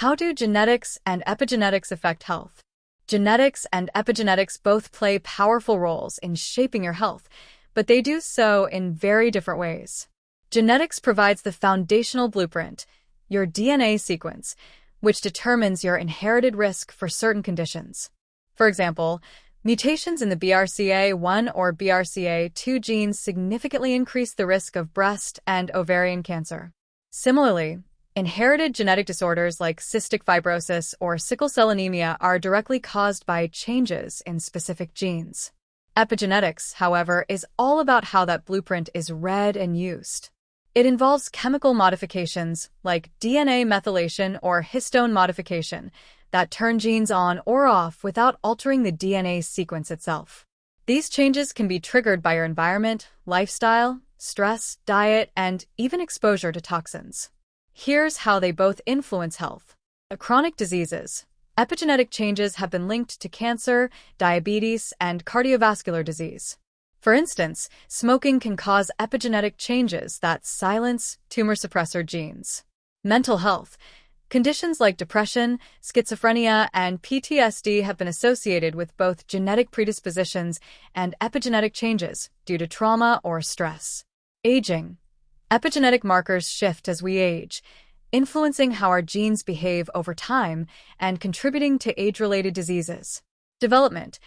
How do genetics and epigenetics affect health? Genetics and epigenetics both play powerful roles in shaping your health, but they do so in very different ways. Genetics provides the foundational blueprint, your DNA sequence, which determines your inherited risk for certain conditions. For example, mutations in the BRCA1 or BRCA2 genes significantly increase the risk of breast and ovarian cancer. Similarly, inherited genetic disorders like cystic fibrosis or sickle cell anemia are directly caused by changes in specific genes. Epigenetics, however, is all about how that blueprint is read and used. It involves chemical modifications like DNA methylation or histone modification that turn genes on or off without altering the DNA sequence itself. These changes can be triggered by your environment, lifestyle, stress, diet, and even exposure to toxins. Here's how they both influence health. Chronic diseases. Epigenetic changes have been linked to cancer, diabetes, and cardiovascular disease. For instance, smoking can cause epigenetic changes that silence tumor suppressor genes. Mental health. Conditions like depression, schizophrenia, and PTSD have been associated with both genetic predispositions and epigenetic changes due to trauma or stress. Aging. Epigenetic markers shift as we age, influencing how our genes behave over time and contributing to age-related diseases. Development.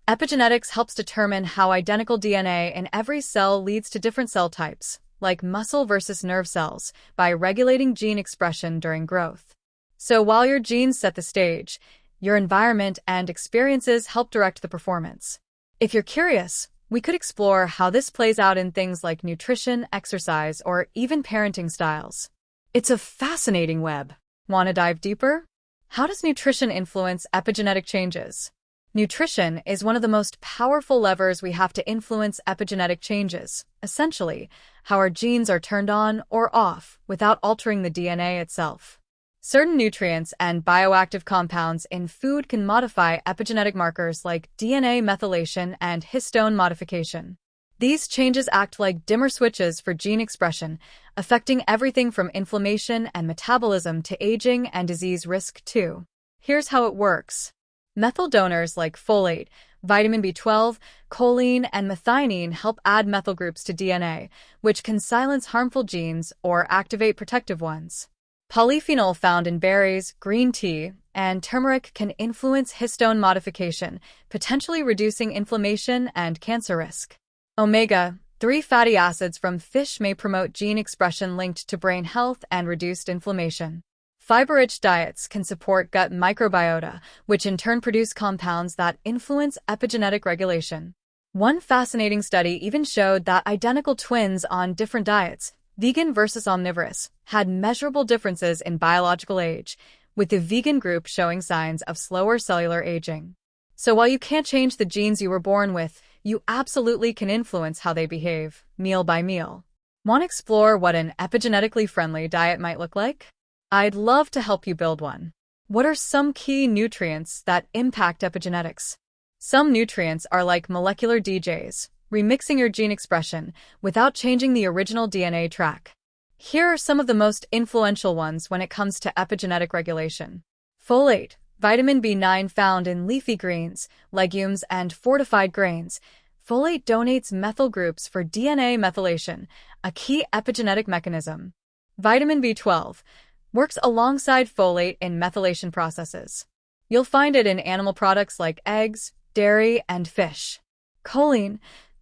Epigenetics helps determine how identical DNA in every cell leads to different cell types, like muscle versus nerve cells, by regulating gene expression during growth. So while your genes set the stage, your environment and experiences help direct the performance. If you're curious, we could explore how this plays out in things like nutrition, exercise, or even parenting styles. It's a fascinating web. Want to dive deeper? How does nutrition influence epigenetic changes? Nutrition is one of the most powerful levers we have to influence epigenetic changes, essentially, how our genes are turned on or off without altering the DNA itself. Certain nutrients and bioactive compounds in food can modify epigenetic markers like DNA methylation and histone modification. These changes act like dimmer switches for gene expression, affecting everything from inflammation and metabolism to aging and disease risk too. Here's how it works. Methyl donors like folate, vitamin B12, choline, and methionine help add methyl groups to DNA, which can silence harmful genes or activate protective ones. Polyphenol found in berries, green tea, and turmeric can influence histone modification, potentially reducing inflammation and cancer risk. Omega-3 fatty acids from fish may promote gene expression linked to brain health and reduced inflammation. Fiber-rich diets can support gut microbiota, which in turn produce compounds that influence epigenetic regulation. One fascinating study even showed that identical twins on different diets, vegan versus omnivorous, had measurable differences in biological age, with the vegan group showing signs of slower cellular aging. So while you can't change the genes you were born with, you absolutely can influence how they behave, meal by meal. Want to explore what an epigenetically friendly diet might look like? I'd love to help you build one. What are some key nutrients that impact epigenetics? Some nutrients are like molecular DJs, remixing your gene expression without changing the original DNA track. Here are some of the most influential ones when it comes to epigenetic regulation. Folate, vitamin B9 found in leafy greens, legumes, and fortified grains. Folate donates methyl groups for DNA methylation, a key epigenetic mechanism. Vitamin B12 works alongside folate in methylation processes. You'll find it in animal products like eggs, dairy, and fish. Choline,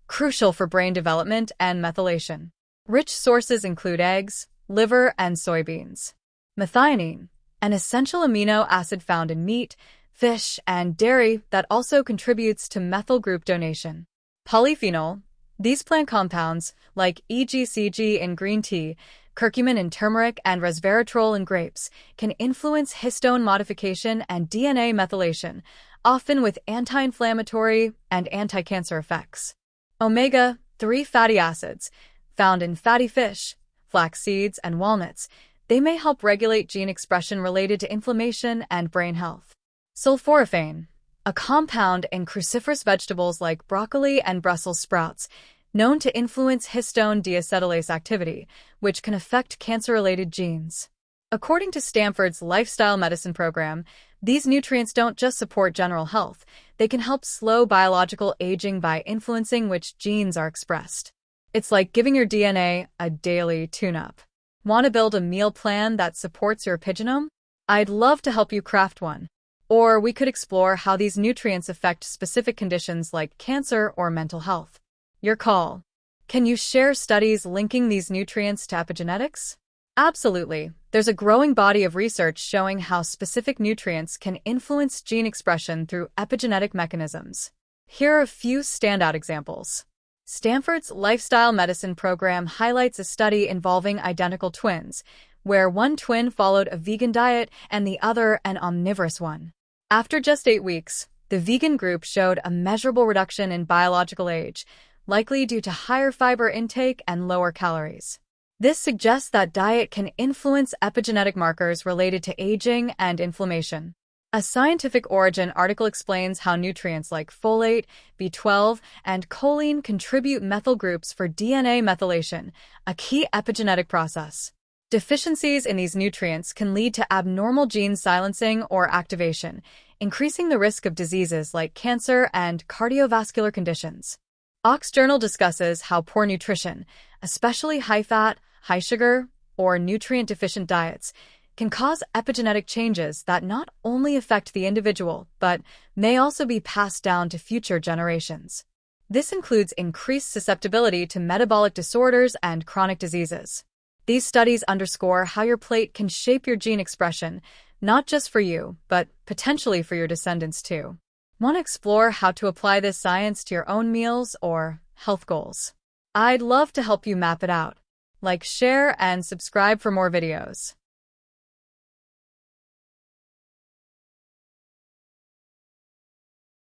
crucial for brain development and methylation. Rich sources include eggs, liver, and soybeans. Methionine, an essential amino acid found in meat, fish, and dairy that also contributes to methyl group donation. Polyphenol, these plant compounds, like EGCG in green tea, curcumin in turmeric, and resveratrol in grapes, can influence histone modification and DNA methylation, often with anti-inflammatory and anti-cancer effects. Omega-3 fatty acids, found in fatty fish, flax seeds, and walnuts, they may help regulate gene expression related to inflammation and brain health. Sulforaphane, a compound in cruciferous vegetables like broccoli and Brussels sprouts, known to influence histone deacetylase activity, which can affect cancer-related genes. According to Stanford's lifestyle medicine program, these nutrients don't just support general health, they can help slow biological aging by influencing which genes are expressed. It's like giving your DNA a daily tune-up. Want to build a meal plan that supports your epigenome? I'd love to help you craft one. Or we could explore how these nutrients affect specific conditions like cancer or mental health. Your call. Can you share studies linking these nutrients to epigenetics? Absolutely. There's a growing body of research showing how specific nutrients can influence gene expression through epigenetic mechanisms. Here are a few standout examples. Stanford's lifestyle medicine program highlights a study involving identical twins, where one twin followed a vegan diet and the other an omnivorous one. After just 8 weeks, the vegan group showed a measurable reduction in biological age, likely due to higher fiber intake and lower calories. This suggests that diet can influence epigenetic markers related to aging and inflammation. A scientific origin article explains how nutrients like folate, B12, and choline contribute methyl groups for DNA methylation, a key epigenetic process. Deficiencies in these nutrients can lead to abnormal gene silencing or activation, increasing the risk of diseases like cancer and cardiovascular conditions. Ox Journal discusses how poor nutrition, especially high-fat, high-sugar, or nutrient-deficient diets, can cause epigenetic changes that not only affect the individual, but may also be passed down to future generations. This includes increased susceptibility to metabolic disorders and chronic diseases. These studies underscore how your plate can shape your gene expression, not just for you, but potentially for your descendants too. Want to explore how to apply this science to your own meals or health goals? I'd love to help you map it out. Like, share, and subscribe for more videos.